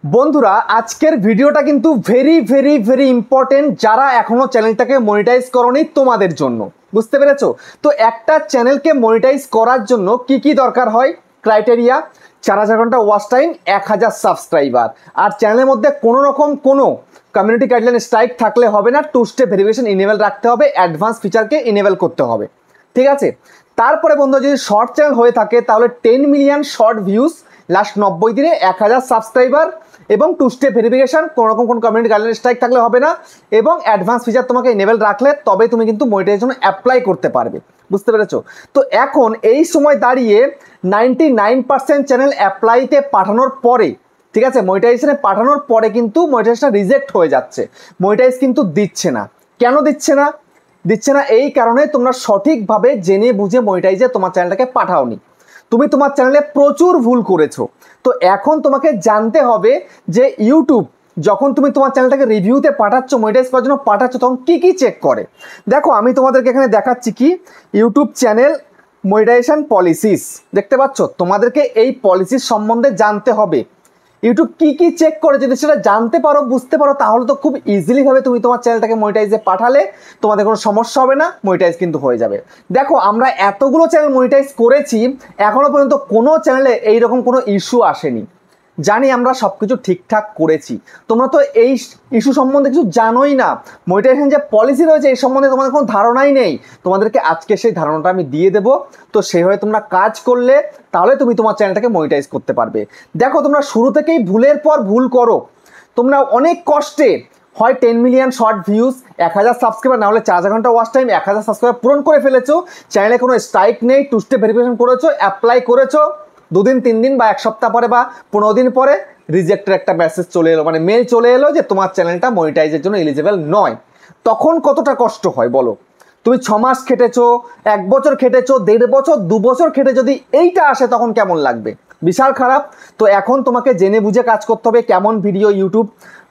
বন্ধুরা আজকের ভিডিওটা কিন্তু ভেরি ইম্পর্টেন্ট যারা এখনো চ্যানেলটাকে মনিটাইজ করনি তোমাদের জন্য। বুঝতে পেরেছো? তো একটা চ্যানেলকে মনিটাইজ করার জন্য কি কি দরকার হয়? ক্রাইটেরিয়া 4000 ঘন্টা ওয়াচ টাইম, 1000 সাবস্ক্রাইবার, আর চ্যানেলের মধ্যে কোনো রকম কোনো কমিউনিটি গাইডলাইন স্ট্রাইক থাকলে হবে না। 2 স্টেপ ভেরিফিকেশন ইনেবল রাখতে হবে, অ্যাডভান্স ফিচারকে ইনেবল করতে হবে। ঠিক আছে, তারপরে বন্ধু যদি শর্ট চ্যানেল হয়ে থাকে তাহলে 10 মিলিয়ন শর্ট ভিউজ, লাস্ট 90 দিনে 1000 সাবস্ক্রাইবার এবং 2 স্টেপ ভেরিফিকেশন, কোনো রকম কোনো কমিউনিটি গাইডলাইন স্ট্রাইক থাকলে হবে না, এবং অ্যাডভান্স ফিচার তোমাকে ইনেবল রাখলে তবে তুমি কিন্তু মনিটাইজেশন অ্যাপ্লাই করতে পারবে। বুঝতে পেরেছো? তো এখন এই সময় দাঁড়িয়ে 99% চ্যানেল অ্যাপ্লাইতে পাঠানোর পরে, ঠিক আছে, মনিটাইজেশনে পাঠানোর পরে কিন্তু মনিটাইজেশন রিজেক্ট হয়ে যাচ্ছে, মনিটাইজ কিন্তু দিচ্ছে না। কেন দিচ্ছে না? দিচ্ছে না এই কারণে তোমরা সঠিকভাবে জেনে বুঝে মনিটাইজে তোমার চ্যানেলটাকে পাঠাওনি। তুমি তোমার চ্যানেলে প্রচুর ভুল করেছো। তো এখন তোমাকে জানতে হবে যে ইউটিউব যখন তুমি তোমার চ্যানেলটাকে রিভিউতে পাঠাচ্ছ, মনিটাইজ করার জন্য পাঠাচ্ছ, তখন কী কী চেক করে। দেখো আমি তোমাদেরকে এখানে দেখাচ্ছি কি ইউটিউব চ্যানেল মনিটাইজেশন পলিসিস, দেখতে পাচ্ছ? তোমাদেরকে এই পলিসির সম্বন্ধে জানতে হবে ইউটিউব কি কি চেক করে। যদি সেটা জানতে পারো, বুঝতে পারো, তাহলে তো খুব ইজিলি ভাবে তুমি তোমার চ্যানেলটাকে মনিটাইজে পাঠালে তোমাদের কোনো সমস্যা হবে না, মনিটাইজ কিন্তু হয়ে যাবে। দেখো আমরা এতগুলো চ্যানেল মনিটাইজ করেছি, এখনো পর্যন্ত কোনো চ্যানেলে এইরকম কোনো ইস্যু আসেনি। জানি আমরা সব কিছু ঠিকঠাক করেছি। তোমরা তো এই ইস্যু সম্বন্ধে কিছু জানোই না, মনিটাইজেশন যে পলিসি রয়েছে এই সম্বন্ধে তোমাদের কোনো ধারণাই নেই। তোমাদেরকে আজকে সেই ধারণাটা আমি দিয়ে দেবো। তো সেইভাবে তোমরা কাজ করলে তাহলে তুমি তোমার চ্যানেলটাকে মনিটাইজ করতে পারবে। দেখো তোমরা শুরু থেকেই ভুলের পর ভুল করো। তোমরা অনেক কষ্টে হয় 10 মিলিয়ন শর্ট ভিউজ, 1000 সাবস্ক্রাইবার, না হলে 4000 ঘন্টা ওয়াচ টাইম, 1000 সাবস্ক্রাইবার পূরণ করে ফেলেছো, চ্যানেলে কোনো স্ট্রাইক নেই, 2 স্টেপ ভেরিফিকেশন করেছো, অ্যাপ্লাই করেছো, 2 দিন 3 দিন বা 1 সপ্তাহ পরে বা 15 দিন পরে রিজেক্টের একটা মেসেজ চলে এলো, মানে মেল চলে এলো যে তোমার চ্যানেলটা মনিটাইজের জন্য এলিজিবল নয়। তখন কতটা কষ্ট হয় বলো? তুমি 6 মাস খেটেছো, 1 বছর খেটেছো, 1.5 বছর, 2 বছর খেটে যদি এইটা আসে তখন কেমন লাগবে? বিশাল খারাপ। তো এখন তোমাকে জেনে বুঝে কাজ করতে হবে, কেমন ভিডিও ইউটিউব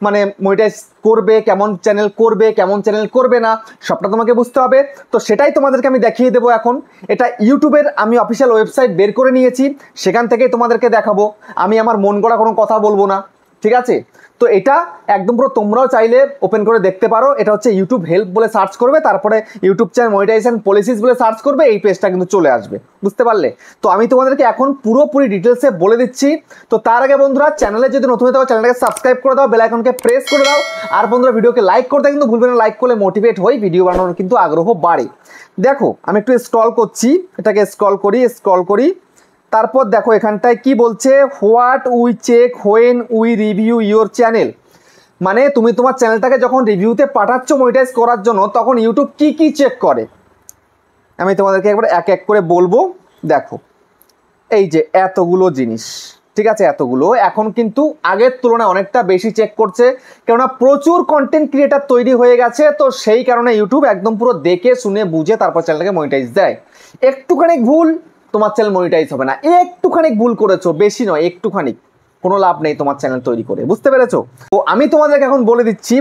মানে মনিটাইজ করবে, কেমন চ্যানেল করবে, কেমন চ্যানেল করবে না, সবটা তোমাকে বুঝতে হবে। তো সেটাই তোমাদেরকে আমি দেখিয়ে দেবো এখন। এটা ইউটিউবের আমি অফিসিয়াল ওয়েবসাইট বের করে নিয়েছি, সেখান থেকেই তোমাদেরকে দেখাবো। আমি আমার মন গড়া কোনো কথা বলবো না, ঠিক আছে? তো এটা একদম পুরো তোমরাও চাইলে ওপেন করে দেখতে পারো। এটা হচ্ছে ইউটিউব হেল্প বলে সার্চ করবে, তারপরে ইউটিউব চ্যানেল মনিটাইজেশন পলিসিস বলে সার্চ করবে, এই পেজটা কিন্তু চলে আসবে। বুঝতে পারলে? তো আমি তোমাদেরকে এখন পুরোপুরি ডিটেলসে বলে দিচ্ছি। তো তার আগে বন্ধুরা, চ্যানেলে যদি নতুন হয়ে থাকো চ্যানেলটাকে সাবস্ক্রাইব করে দাও, বেল আইকনকে প্রেস করে দাও, আর বন্ধুরা ভিডিওকে লাইক করতে কিন্তু ভুলবে না। লাইক করলে মোটিভেট হই, ভিডিও বানানোর কিন্তু আগ্রহ বাড়ে। দেখো আমি একটু স্ক্রল করছি, এটাকে স্ক্রল করি। তারপর দেখো এখানটায় কি বলছে, what we check when we review your channel. মানে তুমি তোমার চ্যানেলটাকে যখন রিভিউতে পাঠাচ্ছ মনিটাইজ করার জন্য, তখন ইউটিউব কি কি চেক করে আমি তোমাদেরকে একবার এক এক করে বলবো। দেখো এই যে এতগুলো জিনিস, ঠিক আছে, এতগুলো এখন কিন্তু আগের তুলনায় অনেকটা বেশি চেক করছে, কেননা প্রচুর কন্টেন্ট ক্রিয়েটার তৈরি হয়ে গেছে। তো সেই কারণে ইউটিউব একদম পুরো দেখে শুনে বুঝে তারপর চ্যানেলটাকে মনিটাইজ দেয়। একটুখানি ভুল তোমার চ্যানেল মনিটাইজ হবে না। একটুখানি ভুল করেছো, বেশি নয়, একটুখানি, কোনো লাভ নেই তোমার চ্যানেল তৈরি করে। বুঝতে পেরেছো? তো আমি তোমাদেরকে এখন বলে দিচ্ছি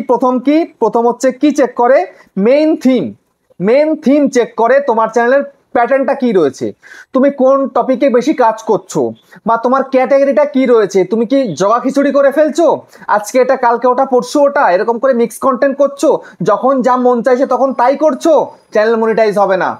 প্রথম হচ্ছে কি চেক করে, মেইন থিম চেক করে তোমার চ্যানেলের প্যাটার্নটা কি রয়েছে, তুমি কোন টপিকে বেশি কাজ করছো, বা তোমার ক্যাটাগরিটা কি রয়েছে, তুমি কি জগা খিচুড়ি করে ফেলছো, আজকে এটা কালকে ওটা পরশু ওটা, এরকম করে মিক্স কন্টেন্ট করছো, যখন যা মন চাইছে তখন তাই করছো, চ্যানেল মনিটাইজ হবে না।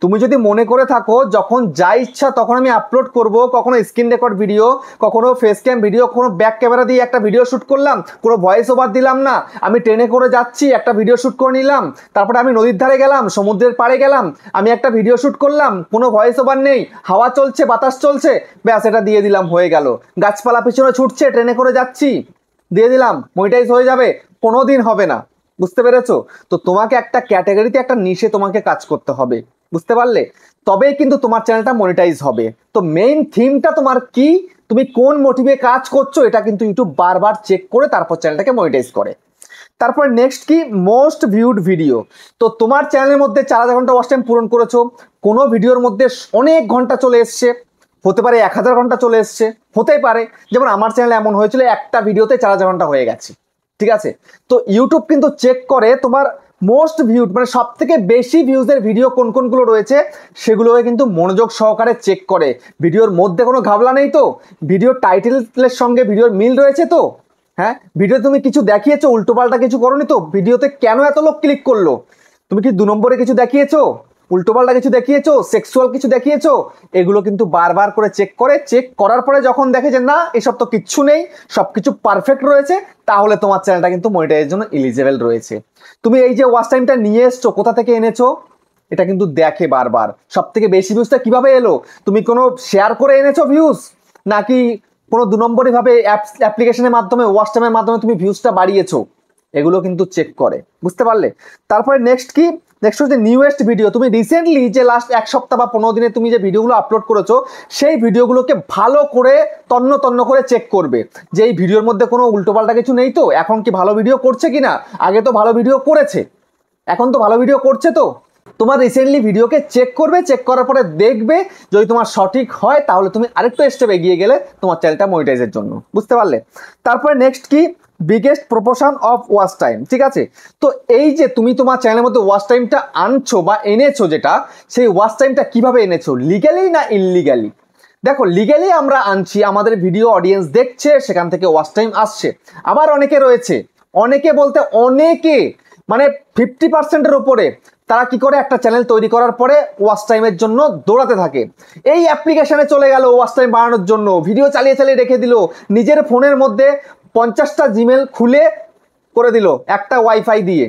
তুমি যদি মনে করে থাকো যখন যা ইচ্ছা তখন আমি আপলোড করব, কখনো স্ক্রিন রেকর্ড ভিডিও, কখনো ফেস ক্যাম ভিডিও, কখনো ব্যাক ক্যামেরা দিয়ে একটা ভিডিও শ্যুট করলাম, কোনো ভয়েস ওভার দিলাম না, আমি ট্রেনে করে যাচ্ছি একটা ভিডিও শ্যুট করে নিলাম, তারপরে আমি নদীর ধারে গেলাম, সমুদ্রের পাড়ে গেলাম, আমি একটা ভিডিও শ্যুট করলাম, কোনো ভয়েস ওভার নেই, হাওয়া চলছে, বাতাস চলছে, ব্যাস এটা দিয়ে দিলাম, হয়ে গেল। গাছপালা পিছনে ছুটছে, ট্রেনে করে যাচ্ছি, দিয়ে দিলাম, মনিটাইজ হয়ে যাবে? কোনোদিন হবে না। বুঝতে পেরেছো? তো তোমাকে একটা ক্যাটাগরিতে, একটা নিশে তোমাকে কাজ করতে হবে। বুঝতে পারলে? তবেই কিন্তু তোমার চ্যানেলটা মনিটাইজ হবে। তো মেইন থিমটা তোমার কি, তুমি কোন মোটিভে কাজ করছো, এটা কিন্তু ইউটিউব বারবার চেক করে তারপর চ্যানেলটাকে মনিটাইজ করে। তারপর নেক্সট কি, মোস্ট ভিউড ভিডিও। তো তোমার চ্যানেলের মধ্যে 4000 ঘন্টা ওয়াচ টাইম পূরণ করেছো, কোনো ভিডিওর মধ্যে অনেক ঘন্টা চলে এসছে, হতে পারে 1000 ঘন্টা চলে এসছে, হতেই পারে, যেমন আমার চ্যানেলে এমন হয়েছিল একটা ভিডিওতে 4000 ঘন্টা হয়ে গেছে। ঠিক আছে? তো ইউটিউব কিন্তু চেক করে তোমার মোস্ট ভিউড, মানে সব থেকে বেশি ভিউজের ভিডিও কোন কোনগুলো রয়েছে সেগুলোকে কিন্তু মনোযোগ সহকারে চেক করে। ভিডিওর মধ্যে কোনো ঘাবলা নেই তো, ভিডিওর টাইটেলের সঙ্গে ভিডিওর মিল রয়েছে তো, হ্যাঁ, ভিডিও তুমি কিছু দেখিয়েছো, উল্টোপাল্টা কিছু করোনি তো? ভিডিওতে কেন এত লোক ক্লিক করলো? তুমি কি 2 নম্বরে কিছু দেখিয়েছো, উল্টোপাল্টা কিছু দেখিয়েছো, সেক্সুয়াল কিছু দেখিয়েছো? এগুলো কিন্তু বারবার করে চেক করে, চেক করার পরে যখন দেখে যে না এসব তো কিচ্ছু নেই, সবকিছু পারফেক্ট রয়েছে, তাহলে তোমার চ্যানেলটা কিন্তু মনিটাইজের জন্য এলিজেবল রয়েছে। তুমি এই যে ওয়াচ টাইমটা নিয়ে এসছো, কোথা থেকে এনেছো? এটা কিন্তু দেখে বারবার। সব থেকে বেশি ভিউজটা কিভাবে এলো? তুমি কোনো শেয়ার করে এনেছো ভিউজ, নাকি কোনো 2 নম্বরই ভাবে অ্যাপ্লিকেশনের মাধ্যমে, ওয়াচ টাইমের মাধ্যমে তুমি ভিউজটা বাড়িয়েছো? এগুলো কিন্তু চেক করে, বুঝতে পারলে? তারপরে নেক্সট কি, নেক্সট হচ্ছে নিউয়েস্ট ভিডিও। তুমি রিসেন্টলি যে লাস্ট 1 সপ্তাহ বা 15 দিনে তুমি যে ভিডিওগুলো আপলোড করেছো, সেই ভিডিওগুলোকে ভালো করে তন্ন তন্ন করে চেক করবে যে এই ভিডিওর মধ্যে কোনো উল্টোপাল্টা কিছু নেই তো, এখন কি ভালো ভিডিও করছে কিনা, আগে তো ভালো ভিডিও করেছে, এখন তো ভালো ভিডিও করছে তো। তোমার রিসেন্টলি ভিডিওকে চেক করবে, চেক করার পরে দেখবে যদি তোমার সঠিক হয় তাহলে তুমি আরেকটু স্টেপ এগিয়ে গেলে তোমার চ্যানেলটা মনিটাইজের জন্য, বুঝতে পারলে? তারপরে নেক্সট কি, biggest proportion of watch time. ঠিক আছে, তো এই যে তুমি তোমার চ্যানেলের মধ্যে ওয়াচ টাইমটা আনছো বা এনেছো, যেটা সেই ওয়াচ টাইমটা কিভাবে এনেছো, লিগ্যালি না ইললিগ্যালি? দেখো, লিগ্যালি আমরা আনছি, আমাদের ভিডিও অডিয়েন্স দেখছে, সেখান থেকে ওয়াচ টাইম আসছে। আবার অনেকে রয়েছে, অনেকে বলতে অনেকে মানে 50%-এর উপরে, তারা কি করে, একটা চ্যানেল তৈরি করার পরে ওয়াচ টাইমের জন্য দৌড়াতে থাকে। এই অ্যাপ্লিকেশনে চলে গেল ওয়াচ টাইম বাড়ানোর জন্য, ভিডিও চালিয়ে চালিয়ে রেখে দিল, নিজের ফোনের মধ্যে 50টা জিমেল খুলে করে দিল একটা ওয়াইফাই দিয়ে।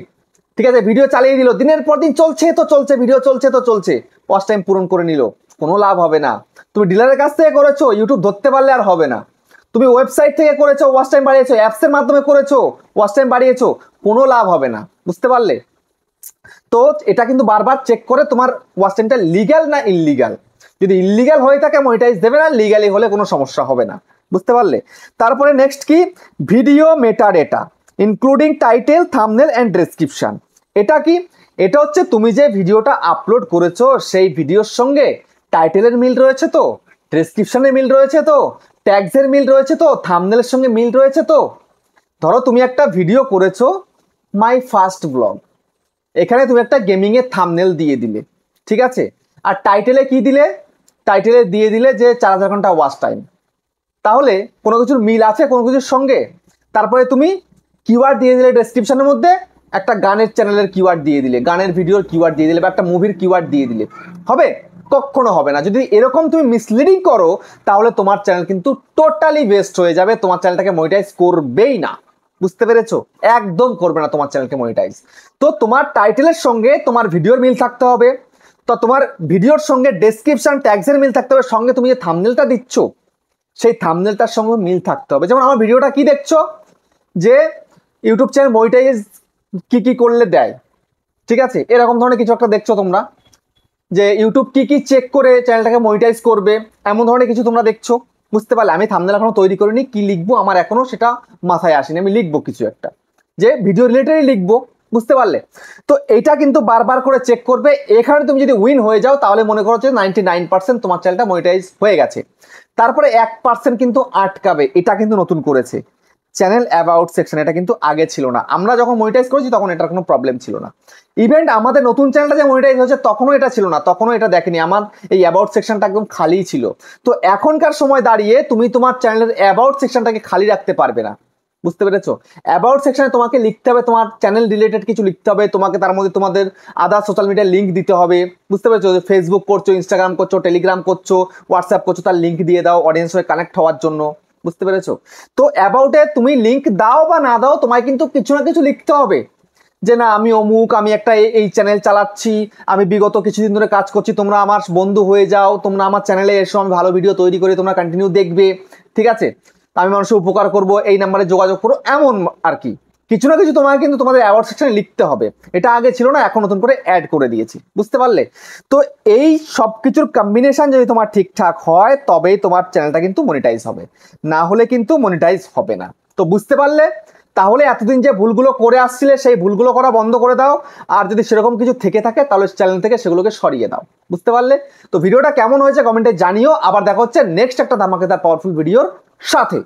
ঠিক আছে, ভিডিও চালিয়ে দিল, দিনের পর দিন চলছে তো চলছে, ভিডিও চলছে তো চলছে, ওয়াচ টাইম পূরণ করে নিল, কোনো লাভ হবে না। তুমি ডিলারের কাছ থেকে করেছো, ইউটিউব ধরতে পারলে আর হবে না। তুমি ওয়েবসাইট থেকে করেছো, ওয়াচ টাইম বাড়িয়েছো, অ্যাপসের মাধ্যমে করেছো, ওয়াচ টাইম বাড়িয়েছো, কোনো লাভ হবে না, বুঝতে পারলে? তো এটা কিন্তু বারবার চেক করে তোমার ওয়াচ টাইমটা লিগ্যাল না ইললিগ্যাল। যদি ইললিগ্যাল হয়ে থাকে মনিটাইজ দেবে না, লিগ্যালি হলে কোনো সমস্যা হবে না, বুঝতে পারলে? তারপরে নেক্সট কি, video meta data including title, thumbnail and description. এটা কি, এটা হচ্ছে তুমি যে ভিডিওটা আপলোড করেছো সেই ভিডিওর সঙ্গে টাইটেলের মিল রয়েছে তো, ডেসক্রিপশনের মিল রয়েছে তো, ট্যাগসের মিল রয়েছে তো, থাম্বনেলের সঙ্গে মিল রয়েছে তো। ধরো তুমি একটা ভিডিও করেছো, মাই ফার্স্ট ব্লগ, এখানে তুমি একটা গেমিং এর থাম্বনেল দিয়ে দিলে, ঠিক আছে, আর টাইটেলে কি দিলে, টাইটেলে দিয়ে দিলে যে 4000 ঘন্টা ওয়াচ টাইম, তাহলে কোনো কিছুর মিল আছে কোনো কিছুর সঙ্গে? তারপরে তুমি কিওয়ার্ড দিয়ে দিলে ডেসক্রিপশনের মধ্যে, একটা গানের চ্যানেলের কিওয়ার্ড দিয়ে দিলে, গানের ভিডিওর কিওয়ার্ড দিয়ে দিলে, বা একটা মুভির কিওয়ার্ড দিয়ে দিলে, হবে? কখনো হবে না। যদি এরকম তুমি মিসলিডিং করো তাহলে তোমার চ্যানেল কিন্তু টোটালি ওয়েস্ট হয়ে যাবে, তোমার চ্যানেলটাকে মনিটাইজ করবেই না, বুঝতে পেরেছো? একদম করবে না তোমার চ্যানেলকে মনিটাইজ। তো তোমার টাইটেলের সঙ্গে তোমার ভিডিওর মিল থাকতে হবে, তো তোমার ভিডিওর সঙ্গে ডেসক্রিপশন ট্যাগসের মিল থাকতে হবে, সঙ্গে তুমি যে থাম্বনেলটা দিচ্ছ সেই থাম্বনেলটার সঙ্গে মিল থাকতে হবে। যেমন আমার ভিডিওটা কি দেখছো, যে ইউটিউব চ্যানেল মনিটাইজ কি কি করলে দেয়, ঠিক আছে, এরকম ধরনের কিছু একটা দেখছো তোমরা, যে ইউটিউব কি কি চেক করে চ্যানেলটাকে মনিটাইজ করবে, এমন ধরনের কিছু তোমরা দেখছো, বুঝতে পারলে? আমি থাম্বনেল এখনো তৈরি করিনি, কি লিখবো আমার এখনো সেটা মাথায় আসেনি, আমি লিখবো কিছু একটা, যে ভিডিও রিলেটেডই লিখবো, বুঝতে পারলে? তো এটা কিন্তু বারবার করে চেক করবে। এখানে তুমি যদি উইন হয়ে যাও তাহলে মনে করো যে 99% তোমার চ্যানেলটা মনিটাইজ হয়ে গেছে। তারপরে 1% কিন্তু আটকাবে, এটা কিন্তু নতুন করেছে চ্যানেল অ্যাবাউট সেকশন, এটা কিন্তু আগে ছিল না। আমরা যখন মনিটাইজ করেছি তখন এটার কোনো প্রবলেম ছিল না। ইভেন্ট আমাদের নতুন চ্যানেলটা যে মনিটাইজ হয়েছে তখনও এটা ছিল না, তখনও এটা দেখেনি, আমার এই অ্যাবাউট সেকশনটা একদম খালিই ছিল। তো এখনকার সময় দাঁড়িয়ে তুমি তোমার চ্যানেলের অ্যাবাউট সেকশনটাকে খালি রাখতে পারবে না, বুঝতে পেরেছো? অ্যাবাউট সেকশনে তোমাকে লিখতে হবে, তোমার চ্যানেল রিলেটেড কিছু লিখতে হবে, তোমাকে তার মধ্যে তোমাদের আদার সোশ্যাল মিডিয়ার লিঙ্ক দিতে হবে, বুঝতে পেরেছো? ফেসবুক করছো, ইনস্টাগ্রাম করছো, টেলিগ্রাম করছো, হোয়াটসঅ্যাপ করছো, তার লিঙ্ক দিয়ে দাও অডিয়েন্স হয়ে কানেক্ট হওয়ার জন্য, বুঝতে পেরেছো? তো অ্যাবাউটে তুমি লিঙ্ক দাও বা না দাও, তোমায় কিন্তু কিছু না কিছু লিখতে হবে, যে না আমি অমুক, আমি একটা এই চ্যানেল চালাচ্ছি, আমি বিগত কিছুদিন ধরে কাজ করছি, তোমরা আমার বন্ধু হয়ে যাও, তোমরা আমার চ্যানেলে এসো, আমি ভালো ভিডিও তৈরি করি, তোমরা কন্টিনিউ দেখবে, ঠিক আছে, আমি মানুষের উপকার করব, এই নাম্বারে যোগাযোগ করো, এমন আর কি। কিছু না কিছু তোমাকে কিন্তু তোমাদের অ্যাওয়ার্ড সেকশনে লিখতে হবে, এটা আগে ছিল না, এখন নতুন করে অ্যাড করে দিয়েছি, বুঝতে পারলে? তো এই সব কিছুর কম্বিনেশন যদি তোমার ঠিকঠাক হয় তবেই তোমার চ্যানেলটা কিন্তু মনিটাইজ হবে, না হলে কিন্তু মনিটাইজ হবে না। তো বুঝতে পারলে? তাহলে এতদিন যে ভুলগুলো করে আসছিলে সেই ভুলগুলো করা বন্ধ করে দাও, আর যদি সেরকম কিছু থেকে থাকে তাহলে চ্যানেল থেকে সেগুলোকে সরিয়ে দাও, বুঝতে পারলে? তো ভিডিওটা কেমন হয়েছে কমেন্টে জানিও। আবার দেখা হচ্ছে নেক্সট একটা ধামাকেদার পাওয়ারফুল ভিডিওর সাথে।